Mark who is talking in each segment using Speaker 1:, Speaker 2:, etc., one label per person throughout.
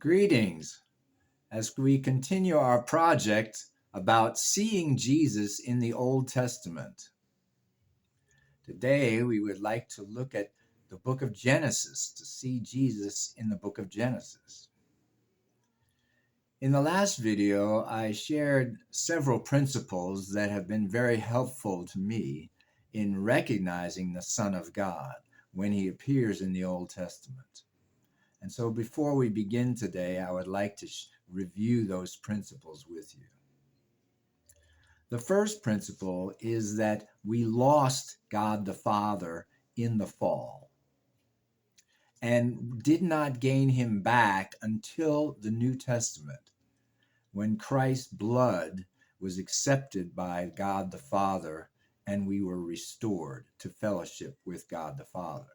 Speaker 1: Greetings as we continue our project about seeing Jesus in the Old Testament. Today, we would like to look at the book of Genesis to see Jesus in the book of Genesis. In the last video, I shared several principles that have been very helpful to me in recognizing the Son of God when he appears in the Old Testament. And so before we begin today, I would like to review those principles with you. The first principle is that we lost God the Father in the fall and did not gain him back until the New Testament, when Christ's blood was accepted by God the Father and we were restored to fellowship with God the Father.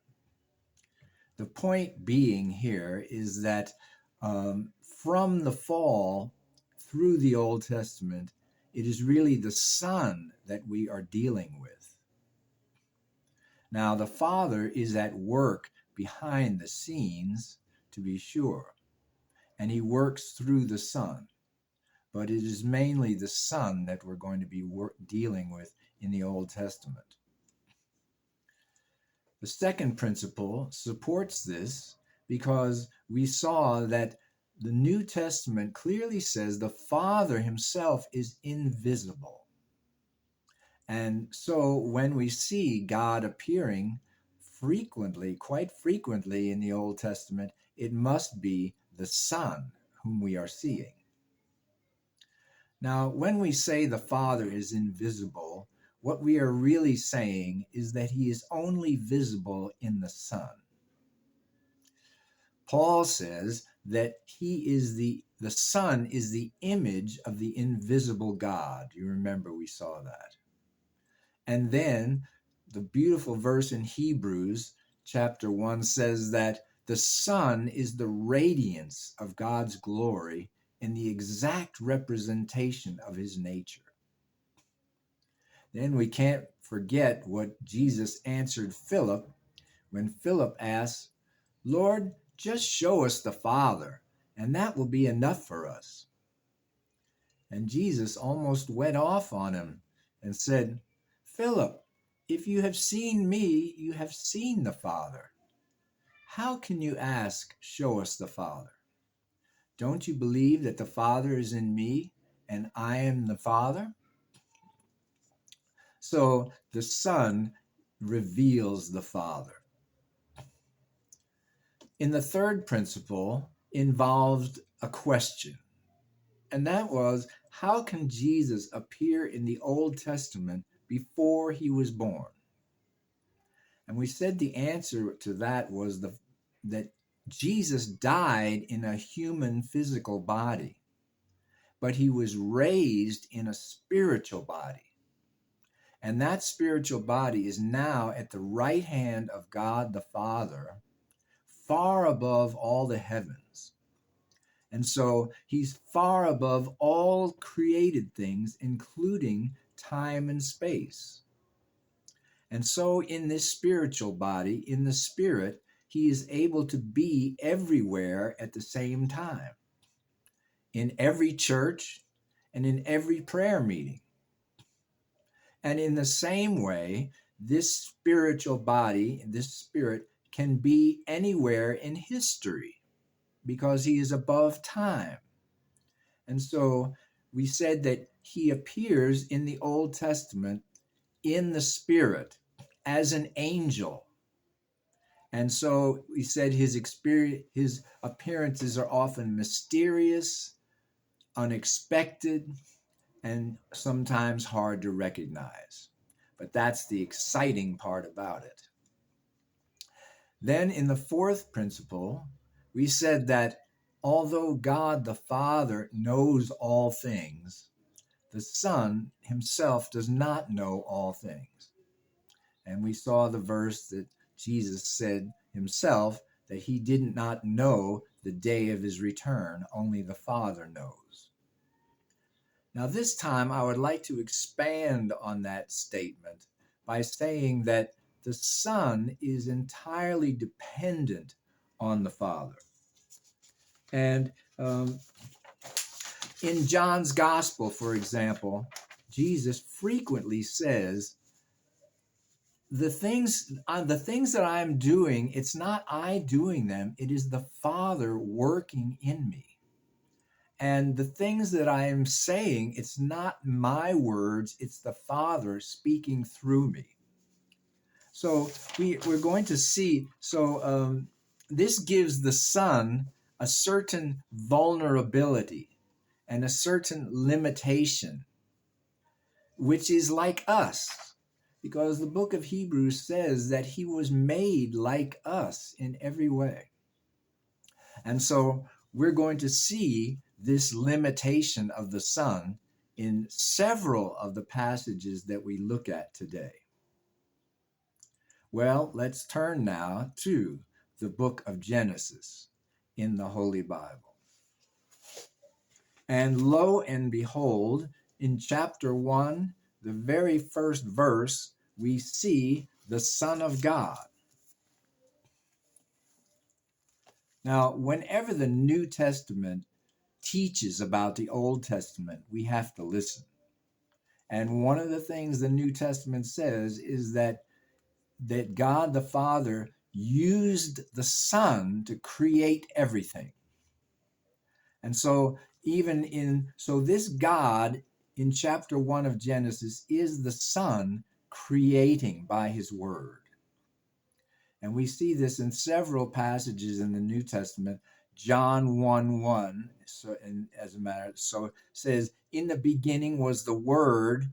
Speaker 1: The point being here is that from the fall through the Old Testament, it is really the Son that we are dealing with. Now, the Father is at work behind the scenes, to be sure, and he works through the Son. But it is mainly the Son that we're going to be dealing with in the Old Testament. The second principle supports this because we saw that the New Testament clearly says the Father himself is invisible. And so when we see God appearing frequently, quite frequently in the Old Testament, it must be the Son whom we are seeing. Now, when we say the Father is invisible, what we are really saying is that he is only visible in the Son. Paul says that the Son is the image of the invisible God. You remember we saw that. And then the beautiful verse in Hebrews chapter 1 says that the Son is the radiance of God's glory and the exact representation of his nature. Then we can't forget what Jesus answered Philip when Philip asked, "Lord, just show us the Father, and that will be enough for us." And Jesus almost went off on him and said, "Philip, if you have seen me, you have seen the Father. How can you ask, 'Show us the Father'? Don't you believe that the Father is in me and I am the Father?" So the Son reveals the Father. In the third principle involved a question, and that was, how can Jesus appear in the Old Testament before he was born? And we said the answer to that was that Jesus died in a human physical body, but he was raised in a spiritual body. And that spiritual body is now at the right hand of God the Father, far above all the heavens. And so he's far above all created things, including time and space. And so in this spiritual body, in the Spirit, he is able to be everywhere at the same time, in every church and in every prayer meeting. And in the same way, this spiritual body, this Spirit, can be anywhere in history because he is above time. And so we said that he appears in the Old Testament in the Spirit as an angel. And so we said his appearances are often mysterious, unexpected, and sometimes hard to recognize. But that's the exciting part about it. Then in the fourth principle, we said that although God the Father knows all things, the Son himself does not know all things. And we saw the verse that Jesus said himself that he did not know the day of his return, only the Father knows. Now, this time I would like to expand on that statement by saying that the Son is entirely dependent on the Father. And in John's gospel, for example, Jesus frequently says, the things that I'm doing, it's not I doing them, it is the Father working in me. And the things that I am saying, it's not my words, it's the Father speaking through me. So we're going to see, this gives the Son a certain vulnerability and a certain limitation, which is like us, because the book of Hebrews says that he was made like us in every way. And so we're going to see this limitation of the Son in several of the passages that we look at today. Well, let's turn now to the book of Genesis in the Holy Bible. And lo and behold, in chapter 1, the very first verse, we see the Son of God. Now, whenever the New Testament teaches about the Old Testament, we have to listen. And one of the things the New Testament says is that God the Father used the Son to create everything. And so this God in chapter 1 of Genesis is the Son creating by his word. And we see this in several passages in the New Testament. John 1:1, says, in the beginning was the Word,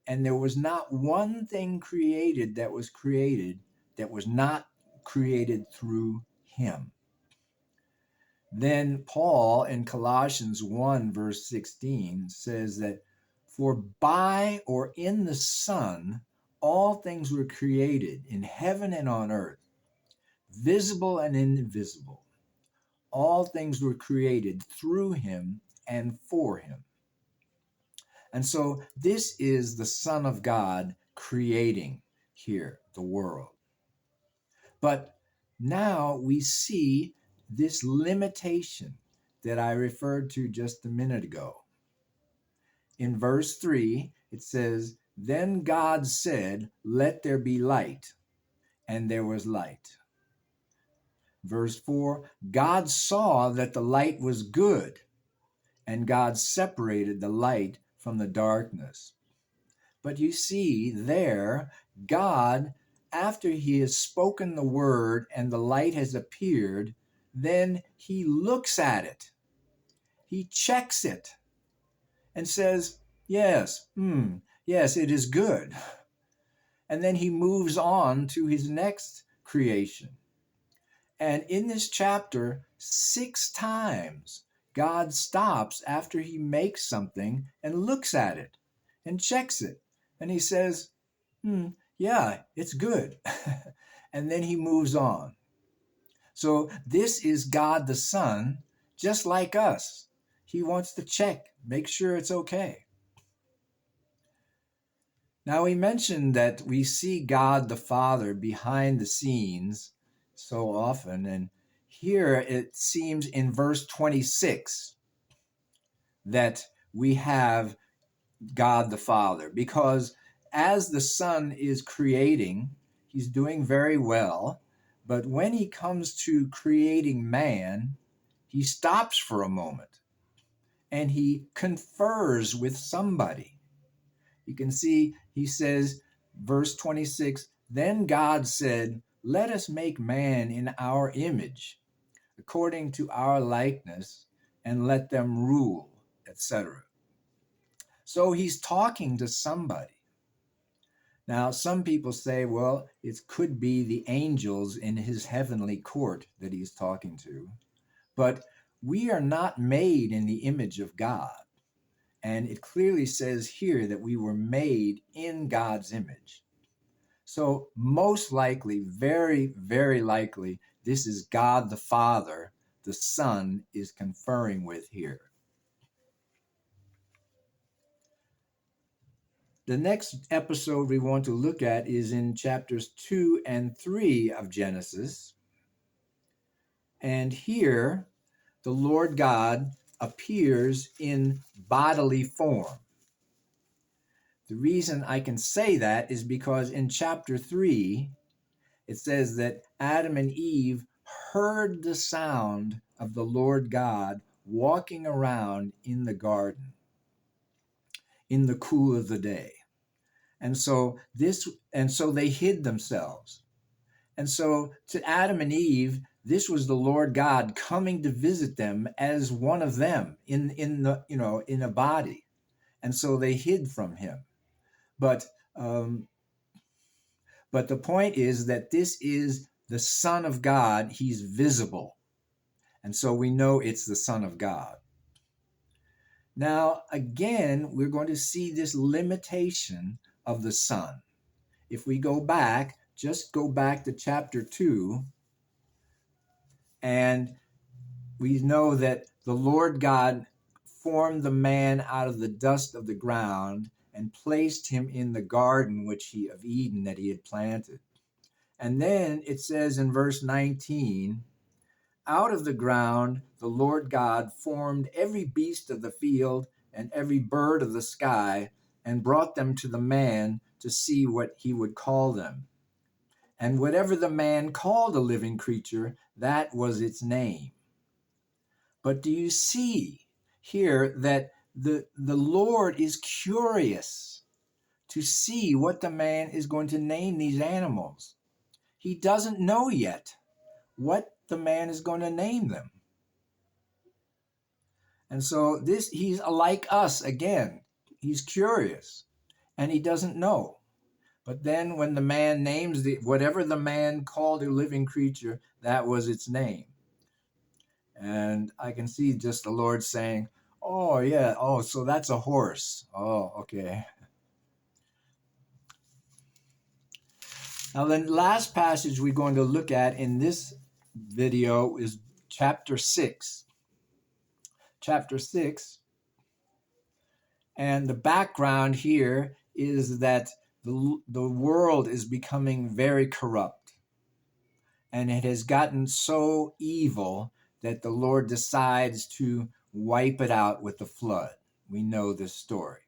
Speaker 1: and there was not one thing created that was not created through him. Then Paul in Colossians 1 verse 16 says that, for by or in the Son all things were created in heaven and on earth, visible and invisible. All things were created through him and for him. And so this is the Son of God creating here the world. But now we see this limitation that I referred to just a minute ago. In verse 3, it says, then God said, let there be light, and there was light. Verse 4, God saw that the light was good, and God separated the light from the darkness. But you see there, God, after he has spoken the word and the light has appeared, then he looks at it. He checks it and says, yes, it is good. And then he moves on to his next creation. And in this chapter, 6 times, God stops after he makes something and looks at it and checks it. And he says, yeah, it's good. And then he moves on. So this is God the Son, just like us. He wants to check, make sure it's okay. Now, we mentioned that we see God the Father behind the scenes so often, and here it seems in verse 26 that we have God the Father, because as the Son is creating, he's doing very well, but when he comes to creating man, he stops for a moment and he confers with somebody. You can see he says, verse 26, then God said, let us make man in our image, according to our likeness, and let them rule, etc. So he's talking to somebody. Now, some people say, well, it could be the angels in his heavenly court that he's talking to. But we are not made in the image of God. And it clearly says here that we were made in God's image. So most likely, very, very likely, this is God the Father the Son is conferring with here. The next episode we want to look at is in chapters 2 and 3 of Genesis. And here, the Lord God appears in bodily form. The reason I can say that is because in chapter 3, it says that Adam and Eve heard the sound of the Lord God walking around in the garden in the cool of the day. And so they hid themselves. And so to Adam and Eve, this was the Lord God coming to visit them as one of them in a body. And so they hid from him. But the point is that this is the Son of God. He's visible. And so we know it's the Son of God. Now, again, we're going to see this limitation of the Son. If we go back, just go back to chapter 2, and we know that the Lord God formed the man out of the dust of the ground and placed him in the garden of Eden that he had planted. And then it says in verse 19, out of the ground the Lord God formed every beast of the field and every bird of the sky and brought them to the man to see what he would call them. And whatever the man called a living creature, that was its name. But do you see here that the Lord is curious to see what the man is going to name these animals? He doesn't know yet what the man is going to name them. And so he's like us again. He's curious and he doesn't know. But then when the man names whatever the man called a living creature, that was its name. And I can see just the Lord saying, oh, yeah, oh, so that's a horse. Oh, okay. Now, the last passage we're going to look at in this video is chapter 6. Chapter 6. And the background here is that the world is becoming very corrupt. And it has gotten so evil that the Lord decides to wipe it out with the flood. We know this story.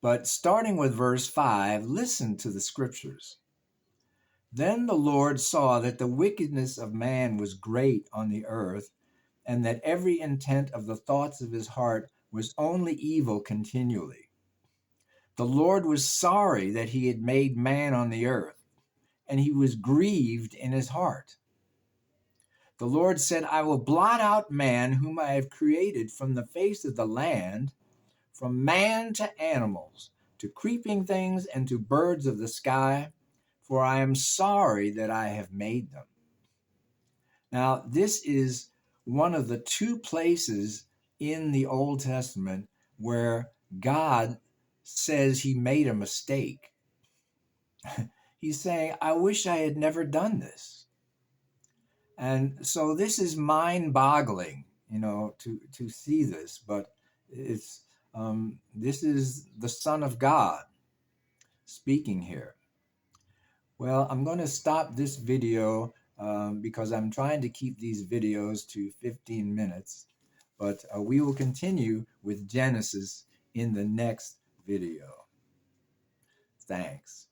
Speaker 1: But starting with verse 5, listen to the scriptures. Then the Lord saw that the wickedness of man was great on the earth, and that every intent of the thoughts of his heart was only evil continually. The Lord was sorry that he had made man on the earth, and he was grieved in his heart. The Lord said, I will blot out man whom I have created from the face of the land, from man to animals, to creeping things, and to birds of the sky, for I am sorry that I have made them. Now, this is one of the two places in the Old Testament where God says he made a mistake. He's saying, I wish I had never done this. And so this is mind-boggling, to see this, but it's this is the Son of God speaking here. Well, I'm going to stop this video because I'm trying to keep these videos to 15 minutes, but we will continue with Genesis in the next video. Thanks.